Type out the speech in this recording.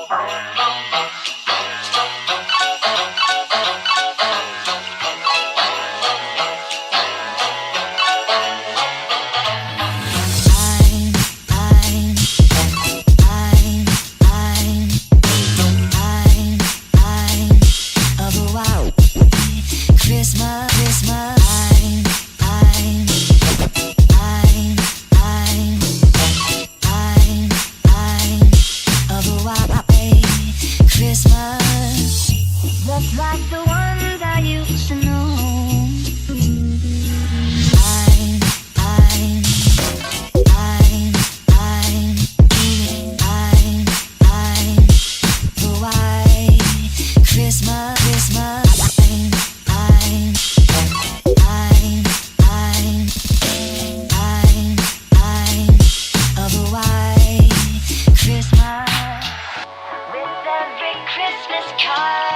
Just like the ones I used to know. The white Christmas, of a white Christmas with every Christmas card.